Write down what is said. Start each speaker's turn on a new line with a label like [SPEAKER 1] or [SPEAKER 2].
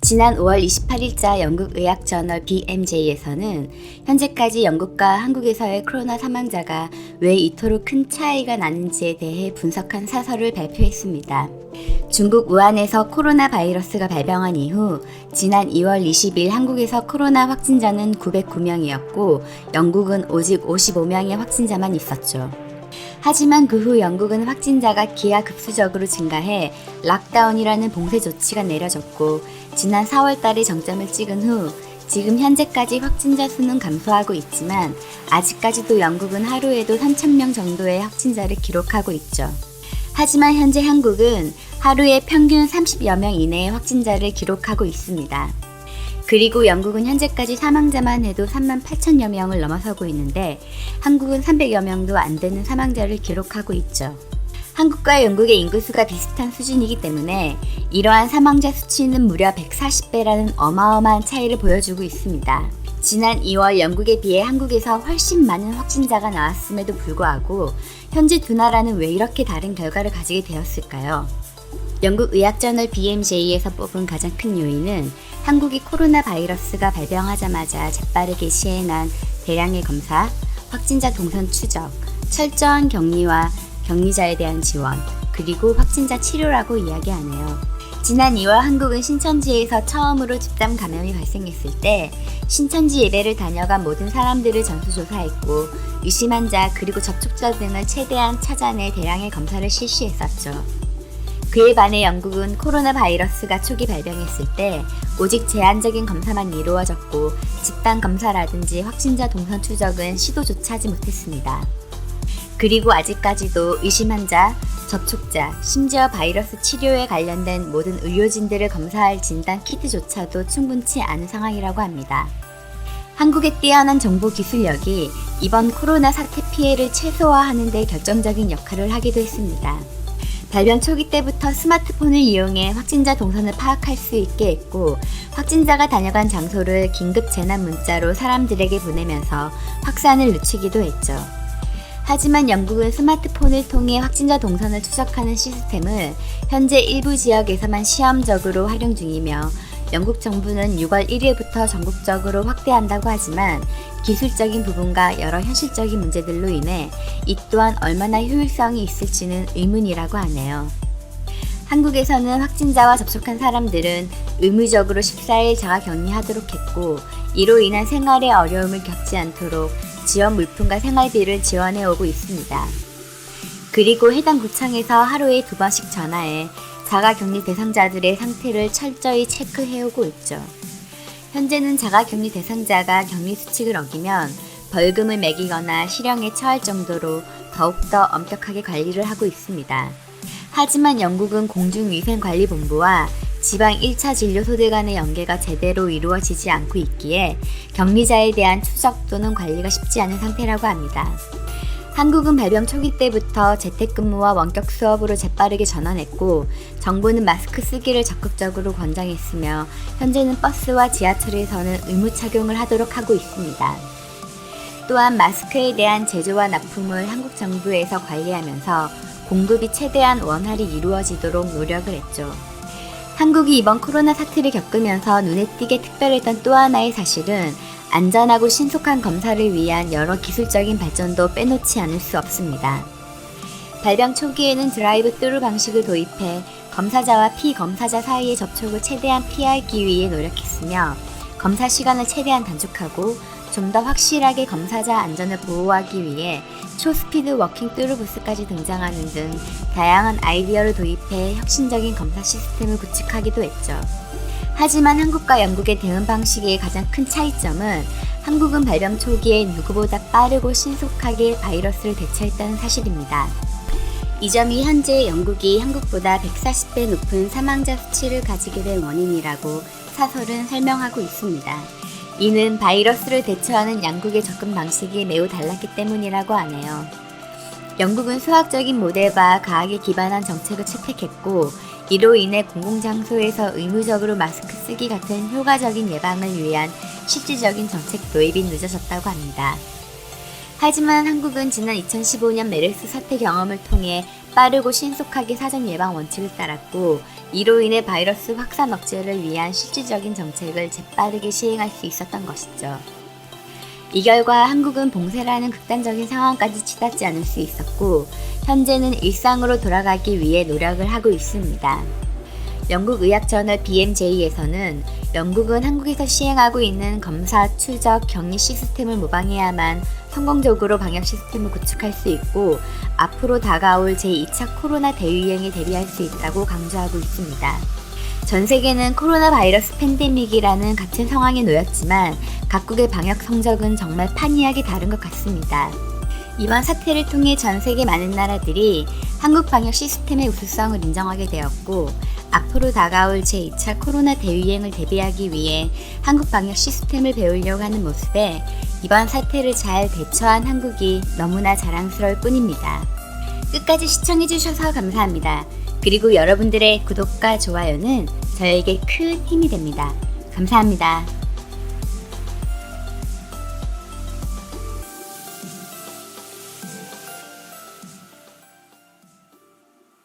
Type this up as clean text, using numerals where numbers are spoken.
[SPEAKER 1] 지난 5월 28일자 영국 의학저널 BMJ에서는 현재까지 영국과 한국에서의 코로나 사망자가 왜 이토록 큰 차이가 나는지에 대해 분석한 사설을 발표했습니다. 중국 우한에서 코로나 바이러스가 발병한 이후 지난 2월 20일 한국에서 코로나 확진자는 909명이었고 영국은 오직 55명의 확진자만 있었죠. 하지만 그 후 영국은 확진자가 기하급수적으로 증가해 락다운이라는 봉쇄 조치가 내려졌고 지난 4월 달에 정점을 찍은 후 지금 현재까지 확진자 수는 감소하고 있지만 아직까지도 영국은 하루에도 3,000명 정도의 확진자를 기록하고 있죠. 하지만 현재 한국은 하루에 평균 30여 명 이내의 확진자를 기록하고 있습니다. 그리고 영국은 현재까지 사망자만 해도 38,000여 명을 넘어서고 있는데 한국은 300여 명도 안 되는 사망자를 기록하고 있죠. 한국과 영국의 인구수가 비슷한 수준이기 때문에 이러한 사망자 수치는 무려 140배라는 어마어마한 차이를 보여주고 있습니다. 지난 2월 영국에 비해 한국에서 훨씬 많은 확진자가 나왔음에도 불구하고 현재 두 나라는 왜 이렇게 다른 결과를 가지게 되었을까요? 영국 의학저널 BMJ에서 뽑은 가장 큰 요인은 한국이 코로나 바이러스가 발병하자마자 재빠르게 시행한 대량의 검사, 확진자 동선 추적, 철저한 격리와 격리자에 대한 지원, 그리고 확진자 치료라고 이야기하네요. 지난 2월 한국은 신천지에서 처음으로 집단 감염이 발생했을 때 신천지 예배를 다녀간 모든 사람들을 전수조사했고 의심한 자 그리고 접촉자 등을 최대한 찾아내 대량의 검사를 실시했었죠. 그에 반해 영국은 코로나 바이러스가 초기 발병했을 때 오직 제한적인 검사만 이루어졌고 집단 검사라든지 확진자 동선 추적은 시도조차 하지 못했습니다. 그리고 아직까지도 의심 환자, 접촉자, 심지어 바이러스 치료에 관련된 모든 의료진들을 검사할 진단 키트조차도 충분치 않은 상황이라고 합니다. 한국의 뛰어난 정보 기술력이 이번 코로나 사태 피해를 최소화하는 데 결정적인 역할을 하기도 했습니다. 발병 초기 때부터 스마트폰을 이용해 확진자 동선을 파악할 수 있게 했고 확진자가 다녀간 장소를 긴급 재난 문자로 사람들에게 보내면서 확산을 늦추기도 했죠. 하지만 영국은 스마트폰을 통해 확진자 동선을 추적하는 시스템을 현재 일부 지역에서만 시험적으로 활용 중이며 영국 정부는 6월 1일부터 전국적으로 확대한다고 하지만 기술적인 부분과 여러 현실적인 문제들로 인해 이 또한 얼마나 효율성이 있을지는 의문이라고 하네요. 한국에서는 확진자와 접촉한 사람들은 의무적으로 14일 자가격리하도록 했고 이로 인한 생활에 어려움을 겪지 않도록 지원 물품과 생활비를 지원해 오고 있습니다. 그리고 해당 구청에서 하루에 2번씩 전화해 자가격리 대상자들의 상태를 철저히 체크해오고 있죠. 현재는 자가격리 대상자가 격리 수칙을 어기면 벌금을 매기거나 실형에 처할 정도로 더욱더 엄격하게 관리를 하고 있습니다. 하지만 영국은 공중위생관리본부와 지방 1차 진료소들 간의 연계가 제대로 이루어지지 않고 있기에 격리자에 대한 추적 또는 관리가 쉽지 않은 상태라고 합니다. 한국은 발병 초기 때부터 재택근무와 원격 수업으로 재빠르게 전환했고 정부는 마스크 쓰기를 적극적으로 권장했으며 현재는 버스와 지하철에서는 의무 착용을 하도록 하고 있습니다. 또한 마스크에 대한 제조와 납품을 한국 정부에서 관리하면서 공급이 최대한 원활히 이루어지도록 노력을 했죠. 한국이 이번 코로나 사태를 겪으면서 눈에 띄게 특별했던 또 하나의 사실은 안전하고 신속한 검사를 위한 여러 기술적인 발전도 빼놓지 않을 수 없습니다. 발병 초기에는 드라이브-스루 방식을 도입해 검사자와 피검사자 사이의 접촉을 최대한 피하기 위해 노력했으며 검사 시간을 최대한 단축하고 좀 더 확실하게 검사자 안전을 보호하기 위해 초스피드 워킹 뚜루부스까지 등장하는 등 다양한 아이디어를 도입해 혁신적인 검사 시스템을 구축하기도 했죠. 하지만 한국과 영국의 대응 방식의 가장 큰 차이점은 한국은 발병 초기에 누구보다 빠르고 신속하게 바이러스를 대처했다는 사실입니다. 이 점이 현재 영국이 한국보다 140배 높은 사망자 수치를 가지게 된 원인이라고 사설은 설명하고 있습니다. 이는 바이러스를 대처하는 양국의 접근 방식이 매우 달랐기 때문이라고 하네요. 영국은 수학적인 모델과 과학에 기반한 정책을 채택했고 이로 인해 공공장소에서 의무적으로 마스크 쓰기 같은 효과적인 예방을 위한 실질적인 정책 도입이 늦어졌다고 합니다. 하지만 한국은 지난 2015년 메르스 사태 경험을 통해 빠르고 신속하게 사전 예방 원칙을 따랐고 이로 인해 바이러스 확산 억제를 위한 실질적인 정책을 재빠르게 시행할 수 있었던 것이죠. 이 결과 한국은 봉쇄라는 극단적인 상황까지 치닫지 않을 수 있었고 현재는 일상으로 돌아가기 위해 노력을 하고 있습니다. 영국 의학저널 BMJ에서는 영국은 한국에서 시행하고 있는 검사, 추적, 격리 시스템을 모방해야만 성공적으로 방역 시스템을 구축할 수 있고 앞으로 다가올 제2차 코로나 대유행에 대비할 수 있다고 강조하고 있습니다. 전 세계는 코로나 바이러스 팬데믹이라는 같은 상황에 놓였지만 각국의 방역 성적은 정말 판이하게 다른 것 같습니다. 이번 사태를 통해 전 세계 많은 나라들이 한국 방역 시스템의 우수성을 인정하게 되었고 앞으로 다가올 제2차 코로나 대유행을 대비하기 위해 한국 방역 시스템을 배우려고 하는 모습에 이번 사태를 잘 대처한 한국이 너무나 자랑스러울 뿐입니다. 끝까지 시청해주셔서 감사합니다. 그리고 여러분들의 구독과 좋아요는 저에게 큰 힘이 됩니다. 감사합니다.